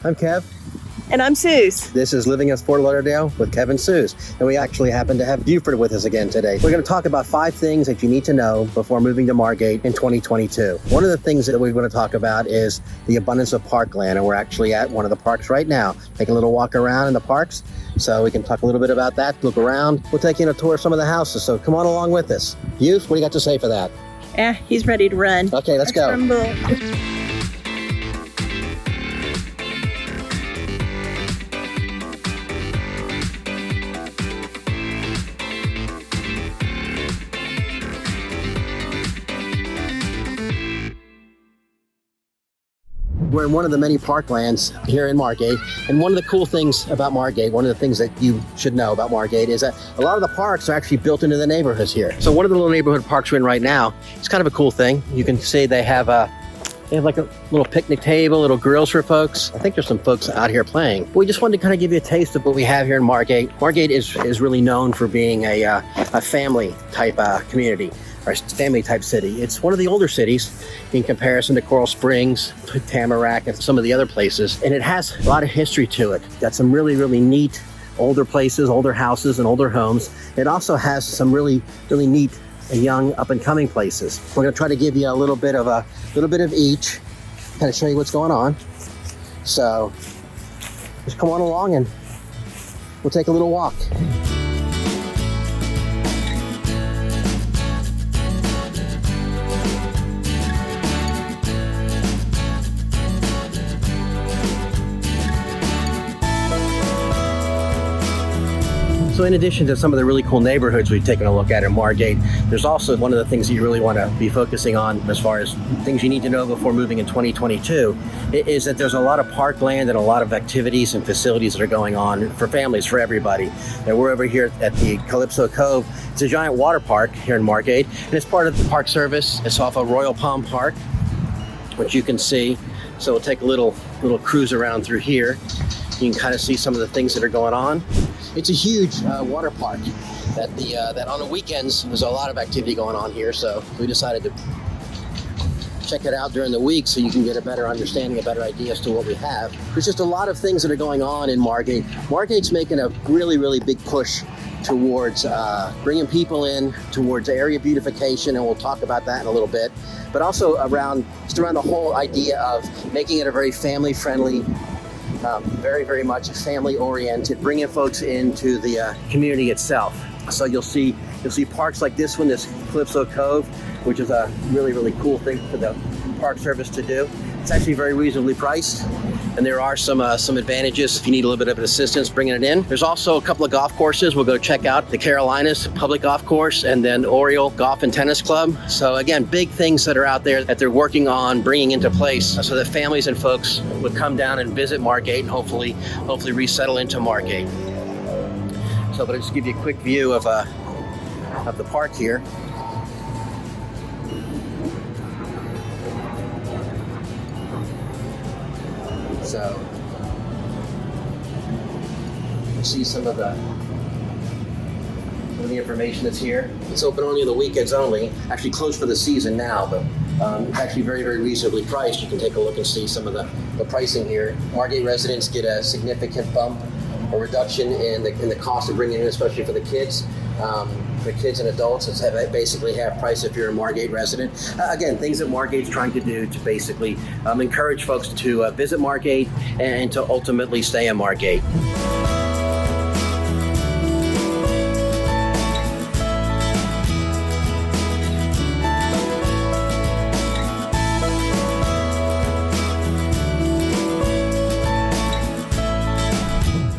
I'm Kev. And I'm Suze. This is Living in Fort Lauderdale with Kev and Suze. And we actually happen to have Buford with us again today. We're going to talk about 5 things that you need to know before moving to Margate in 2022. One of the things that we're going to talk about is the abundance of parkland. And we're actually at one of the parks right now, taking a little walk around in the parks. So we can talk a little bit about that, look around. We'll take you on a tour of some of the houses. So come on along with us. Youth, what do you got to say for that? Yeah, he's ready to run. Okay, let's go. We're in one of the many parklands here in Margate, and one of the cool things about Margate, one of the things that you should know about Margate is that a lot of the parks are actually built into the neighborhoods here. So one of the little neighborhood parks we're in right now, it's kind of a cool thing. You can see they have like a little picnic table, little grills for folks. I think there's some folks out here playing. But we just wanted to kind of give you a taste of what we have here in Margate. Margate is really known for being a family type community, or family type city. It's one of the older cities in comparison to Coral Springs, Tamarack, and some of the other places. And it has a lot of history to it. Got some really, really neat older places, older houses, and older homes. It also has some really, really neat young up-and-coming places. We're going to try to give you a little bit of each, kind of show you what's going on. So just come on along and we'll take a little walk. So in addition to some of the really cool neighborhoods we've taken a look at in Margate, there's also one of the things that you really want to be focusing on as far as things you need to know before moving in 2022 is that there's a lot of parkland and a lot of activities and facilities that are going on for families, for everybody. And we're over here at the Calypso Cove. It's a giant water park here in Margate, and it's part of the Park Service. It's off of Royal Palm Park, which you can see. So we'll take a little cruise around through here. You can kind of see some of the things that are going on. It's a huge water park that on the weekends there's a lot of activity going on here, so we decided to check it out during the week so you can get a better understanding, a better idea as to what we have. There's just a lot of things that are going on in Margate. Margate's making a really, really big push towards bringing people in, towards area beautification, and we'll talk about that in a little bit, but also around the whole idea of making it a very family-friendly, very, very much family-oriented, bringing folks into the community itself. So you'll see parks like this one, this Calypso Cove, which is a really, really cool thing for the Park Service to do. It's actually very reasonably priced, and there are some advantages if you need a little bit of assistance bringing it in. There's also a couple of golf courses. We'll go check out the Carolinas Public Golf Course and then Oriole Golf and Tennis Club. So again, big things that are out there that they're working on bringing into place so that families and folks would come down and visit Margate and hopefully resettle into Margate. So, but I'll just give you a quick view of the park here. So you see some of the information that's here. It's open only on the weekends only. Actually closed for the season now, but it's actually very, very reasonably priced. You can take a look and see some of the pricing here. Margate residents get a significant bump or reduction in the cost of bringing in, especially for the kids. For kids and adults, it's basically half price if you're a Margate resident. Again, things that Margate's trying to do to basically encourage folks to visit Margate and to ultimately stay in Margate.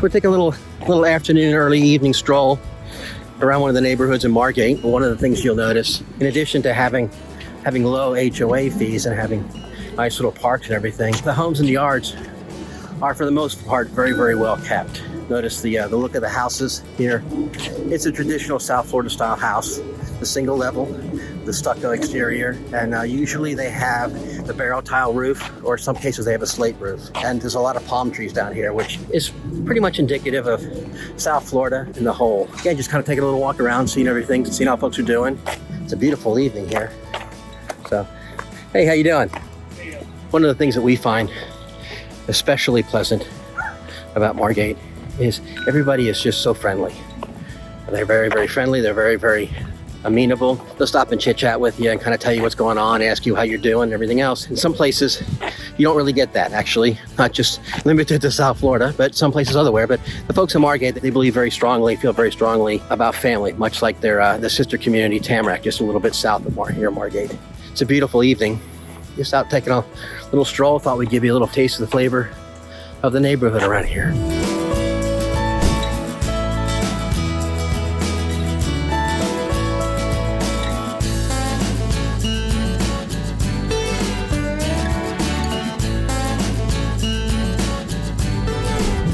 We're taking a little afternoon, early evening stroll around one of the neighborhoods in Margate. One of the things you'll notice, in addition to having low HOA fees and having nice little parks and everything, the homes and the yards are for the most part very, very well kept. Notice the look of the houses here. It's a traditional South Florida style house, the single level, the stucco exterior, and usually they have the barrel tile roof, or in some cases they have a slate roof. And there's a lot of palm trees down here, which is pretty much indicative of South Florida in the whole. Again, just kind of taking a little walk around, seeing everything, seeing how folks are doing. It's a beautiful evening here. So, hey, how you doing? One of the things that we find especially pleasant about Margate is everybody is just so friendly. They're very, very friendly. They're very, very amenable. They'll stop and chit chat with you and kind of tell you what's going on, ask you how you're doing and everything else. In some places, you don't really get that, actually, not just limited to South Florida, but some places otherwhere. But the folks in Margate, they believe very strongly, feel very strongly about family, much like their the sister community, Tamarack, just a little bit south of here in Margate. It's a beautiful evening. Just out taking a little stroll. Thought we'd give you a little taste of the flavor of the neighborhood around here.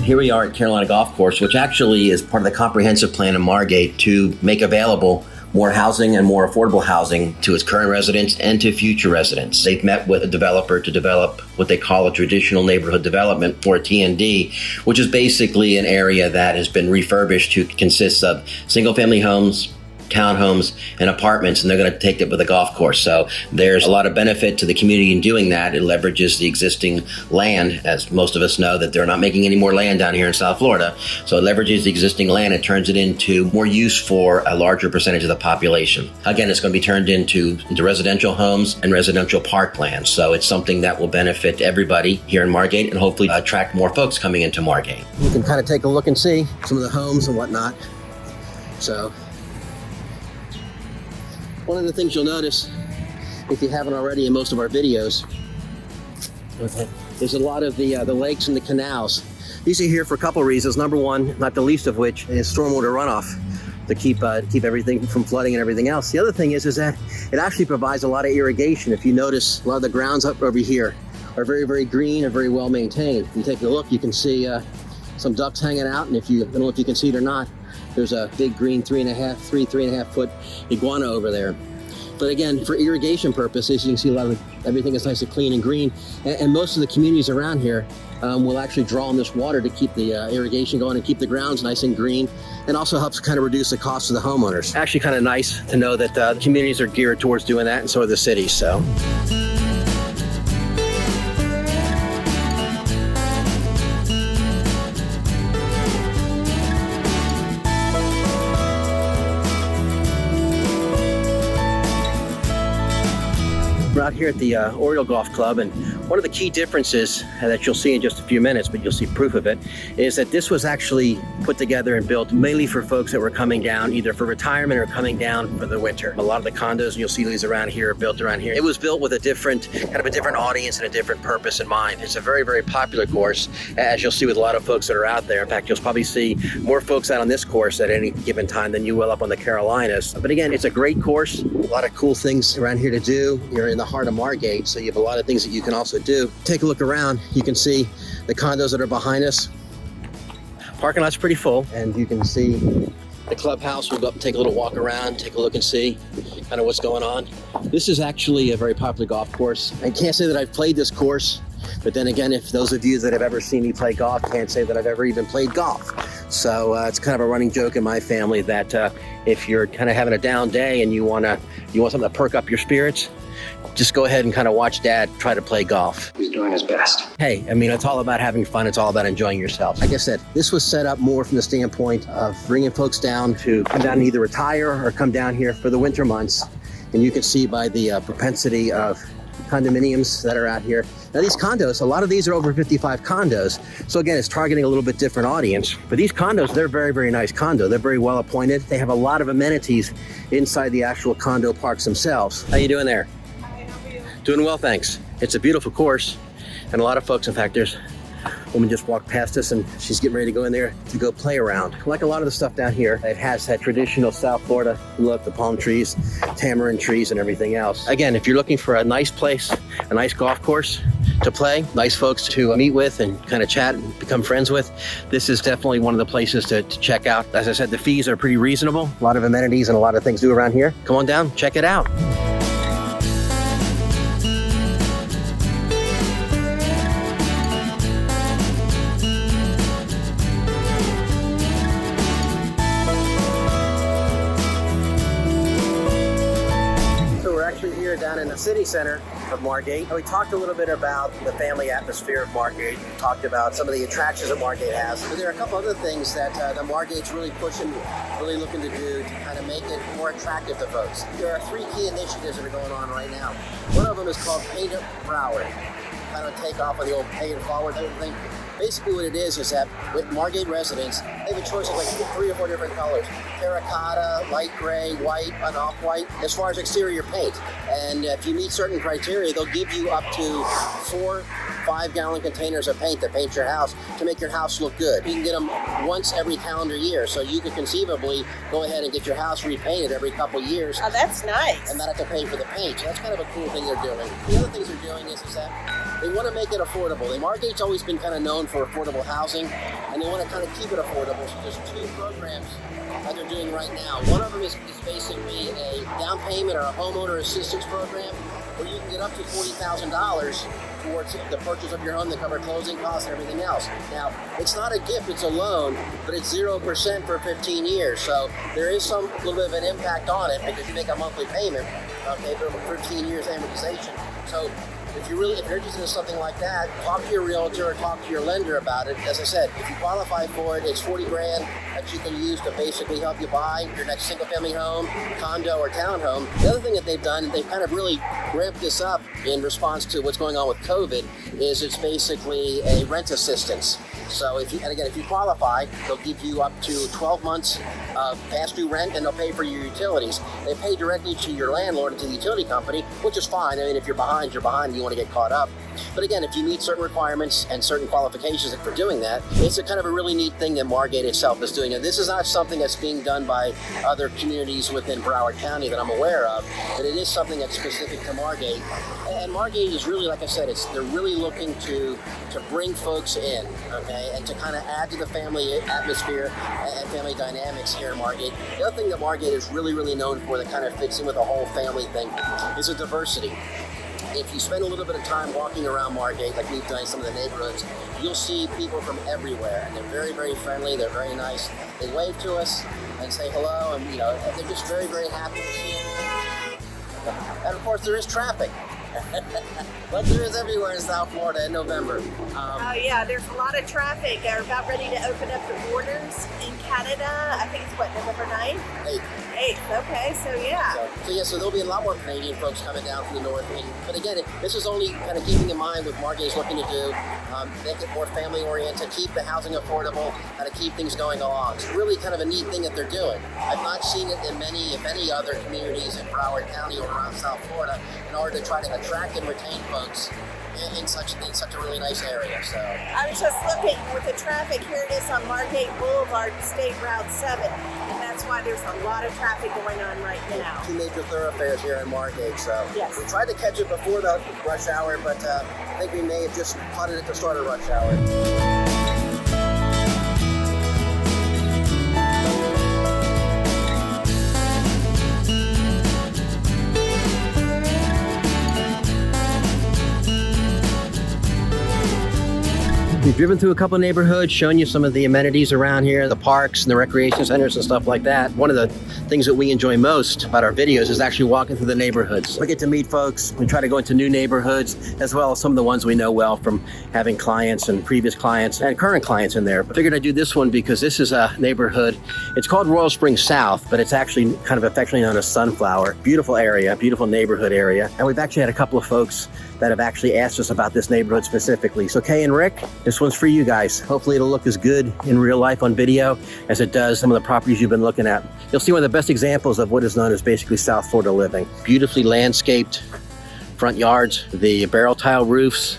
Here we are at Carolina Golf Course, which actually is part of the comprehensive plan in Margate to make available more housing and more affordable housing to its current residents and to future residents. They've met with a developer to develop what they call a traditional neighborhood development, for TND, which is basically an area that has been refurbished to consist of single-family homes, townhomes, and apartments, and they're going to take it with a golf course. So there's a lot of benefit to the community in doing that. It leverages the existing land, as most of us know that they're not making any more land down here in South Florida. So it leverages the existing land and turns it into more use for a larger percentage of the population. Again, it's going to be turned into residential homes and residential parklands. So it's something that will benefit everybody here in Margate and hopefully attract more folks coming into Margate. You can kind of take a look and see some of the homes and whatnot. So one of the things you'll notice, if you haven't already in most of our videos, there's a lot of the lakes and the canals. These are here for a couple of reasons. Number one, not the least of which, is stormwater runoff to keep everything from flooding and everything else. The other thing is that it actually provides a lot of irrigation. If you notice, a lot of the grounds up over here are very, very green and very well maintained. If you take a look, you can see some ducks hanging out, and I don't know if you can see it or not, there's a big green 3.5 foot iguana over there. But again, for irrigation purposes, you can see a lot of everything is nice and clean and green. And most of the communities around here will actually draw on this water to keep the irrigation going and keep the grounds nice and green, and also helps kind of reduce the cost of the homeowners. Actually kind of nice to know that the communities are geared towards doing that, and so are the cities. So. We're out here at the Oriole Golf Club, and one of the key differences that you'll see in just a few minutes, but you'll see proof of it, is that this was actually put together and built mainly for folks that were coming down either for retirement or coming down for the winter. A lot of the condos, and you'll see these around here, are built around here. It was built with a different audience and a different purpose in mind. It's a very, very popular course, as you'll see with a lot of folks that are out there. In fact, you'll probably see more folks out on this course at any given time than you will up on the Carolinas. But again, it's a great course, a lot of cool things around here to do. You're in the heart of Margate, so you have a lot of things that you can also do. Take a look around. You can see the condos that are behind us. Parking lot's pretty full, and you can see the clubhouse. We'll go up and take a little walk around, take a look and see kind of what's going on. This is actually a very popular golf course. I can't say that I've played this course, but then again, if those of you that have ever seen me play golf can't say that I've ever even played golf. So it's kind of a running joke in my family that if you're kind of having a down day and you want something to perk up your spirits, just go ahead and kind of watch Dad try to play golf. He's doing his best. Hey, I mean, it's all about having fun. It's all about enjoying yourself. Like I said, this was set up more from the standpoint of bringing folks down to come down and either retire or come down here for the winter months. And you can see by the propensity of condominiums that are out here. Now these condos, a lot of these are over 55 condos. So again, it's targeting a little bit different audience. But these condos, they're very, very nice condo. They're very well appointed. They have a lot of amenities inside the actual condo parks themselves. How you doing there? Doing well, thanks. It's a beautiful course, and a lot of folks, in fact, there's a woman just walked past us and she's getting ready to go in there to go play around. Like a lot of the stuff down here, it has that traditional South Florida look, the palm trees, tamarind trees, and everything else. Again, if you're looking for a nice place, a nice golf course to play, nice folks to meet with and kind of chat and become friends with, this is definitely one of the places to check out. As I said, the fees are pretty reasonable. A lot of amenities and a lot of things to do around here. Come on down, check it out. down in the city center of Margate. And we talked a little bit about the family atmosphere of Margate. We talked about some of the attractions that Margate has. But there are a couple other things that Margate's really pushing, really looking to do to kind of make it more attractive to folks. There are 3 key initiatives that are going on right now. One of them is called Paint It Broward. Kind of take off on the old pay it forward thing. Basically what it is that with Margate residents, they have a choice of like 3 or 4 different colors. Terracotta, light gray, white, and off-white, as far as exterior paint. And if you meet certain criteria, they'll give you up to 4 5-gallon containers of paint to paint your house to make your house look good. You can get them once every calendar year, so you could conceivably go ahead and get your house repainted every couple years. Oh, that's nice. And not have to pay for the paint. So that's kind of a cool thing they're doing. The other things they're doing is that they want to make it affordable. Margate's always been kind of known for affordable housing, and they want to kind of keep it affordable. So there's 2 programs that they're doing right now. One of them is basically a down payment or a homeowner assistance program where you can get up to $40,000 towards the purchase of your home to cover closing costs and everything else. Now, it's not a gift, it's a loan, but it's 0% for 15 years. So there is some little bit of an impact on it because you make a monthly payment, okay, but 13 years amortization. So if you're interested in something like that, talk to your realtor or talk to your lender about it. As I said, if you qualify for it, it's $40,000 that you can use to basically help you buy your next single-family home, condo, or townhome. The other thing that they've done, they've kind of really ramped this up in response to what's going on with COVID, is it's basically a rent assistance. So if you qualify, they'll give you up to 12 months of past due rent, and they'll pay for your utilities. They pay directly to your landlord and to the utility company, which is fine. I mean, if you're behind, you're behind, and you want to get caught up. But again, if you meet certain requirements and certain qualifications for doing that, it's a kind of a really neat thing that Margate itself is doing. And this is not something that's being done by other communities within Broward County that I'm aware of, but it is something that's specific to Margate. And Margate is really, like I said, they're really looking to bring folks in, okay, and to kind of add to the family atmosphere and family dynamics here in Margate. The other thing that Margate is really, really known for that kind of fits in with the whole family thing is a diversity. If you spend a little bit of time walking around Margate, like we've done in some of the neighborhoods, you'll see people from everywhere, and they're very, very friendly, they're very nice. They wave to us and say hello, and they're just very, very happy to see you. And of course, there is traffic. Like there is everywhere in South Florida in November. Oh yeah, there's a lot of traffic. They're about ready to open up the borders in Canada. I think it's November 9th? 8th, okay, so yeah. So there'll be a lot more Canadian folks coming down from the north. But again, this is only kind of keeping in mind what Margate is looking to do, make it more family oriented, keep the housing affordable, kind of keep things going along. It's really kind of a neat thing that they're doing. I've not seen it in many, if any, other communities in Broward County or around South Florida in order to try to attract and retain folks in such a really nice area. So I was just looking with the traffic. Here it is on Margate Boulevard, State Route 7, and that's why there's a lot of traffic going on right now. 2 major thoroughfares here in Margate. So yes. We tried to catch it before the rush hour, but I think we may have just caught it at the start of rush hour. We've driven through a couple of neighborhoods, shown you some of the amenities around here, the parks and the recreation centers and stuff like that. One of the things that we enjoy most about our videos is actually walking through the neighborhoods. We get to meet folks. We try to go into new neighborhoods, as well as some of the ones we know well from having clients and previous clients and current clients in there. But I figured I'd do this one because this is a neighborhood. It's called Royal Springs South, but it's actually kind of affectionately known as Sunflower. Beautiful area, beautiful neighborhood area. And we've actually had a couple of folks that have actually asked us about this neighborhood specifically. So Kay and Rick, this one's for you guys. Hopefully it'll look as good in real life on video as it does some of the properties you've been looking at. You'll see one of the best examples of what is known as basically South Florida living. Beautifully landscaped front yards, the barrel tile roofs,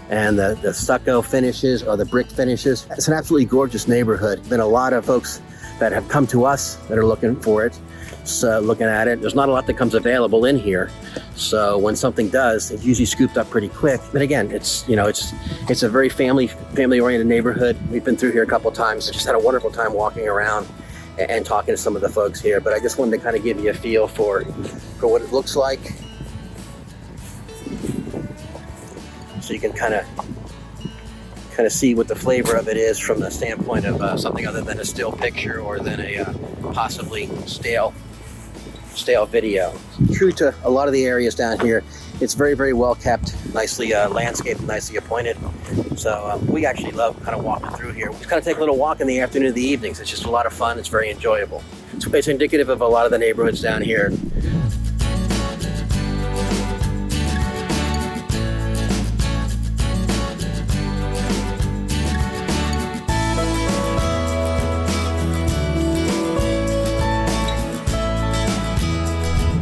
and the stucco finishes or the brick finishes. It's an absolutely gorgeous neighborhood. Been a lot of folks that have come to us that are looking for it. So looking at it, there's not a lot that comes available in here. So when something does, it's usually scooped up pretty quick. But again, it's a very family-oriented neighborhood. We've been through here a couple times. Just had a wonderful time walking around and talking to some of the folks here. But I just wanted to kind of give you a feel for what it looks like. So you can kind of see what the flavor of it is from the standpoint of something other than a still picture or than a possibly stale stale video. True to a lot of the areas down here, it's very, very well kept, nicely landscaped, nicely appointed. So we actually love kind of walking through here. We just kind of take a little walk in the afternoon and the evenings. It's just a lot of fun. It's very enjoyable. It's indicative of a lot of the neighborhoods down here.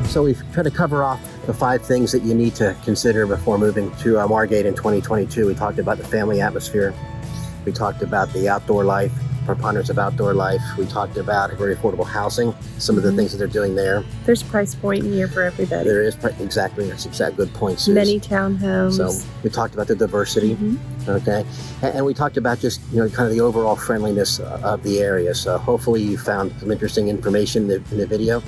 So we've tried to cover off the 5 things that you need to consider before moving to Margate in 2022. We talked about the family atmosphere. We talked about the outdoor life, preponderance of outdoor life. We talked about very affordable housing, some of the things that they're doing there. There's a price point in here for everybody. There is, exactly. That's exact good point, Suze. Many townhomes. So we talked about the diversity, okay? And we talked about just, kind of the overall friendliness of the area. So hopefully you found some interesting information in the video.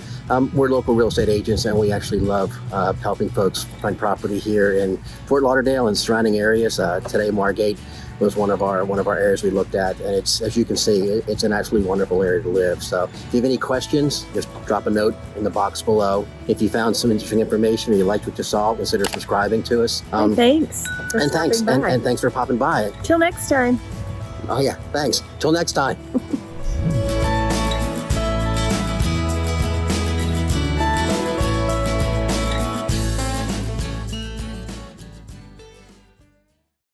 We're local real estate agents, and we actually love helping folks find property here in Fort Lauderdale and surrounding areas. Today, Margate was one of our areas we looked at, and it's, as you can see, it's an absolutely wonderful area to live. So if you have any questions, just drop a note in the box below. If you found some interesting information or you liked what you saw, consider subscribing to us. Thanks. And thanks for popping by. Till next time. Oh yeah, thanks. Till next time.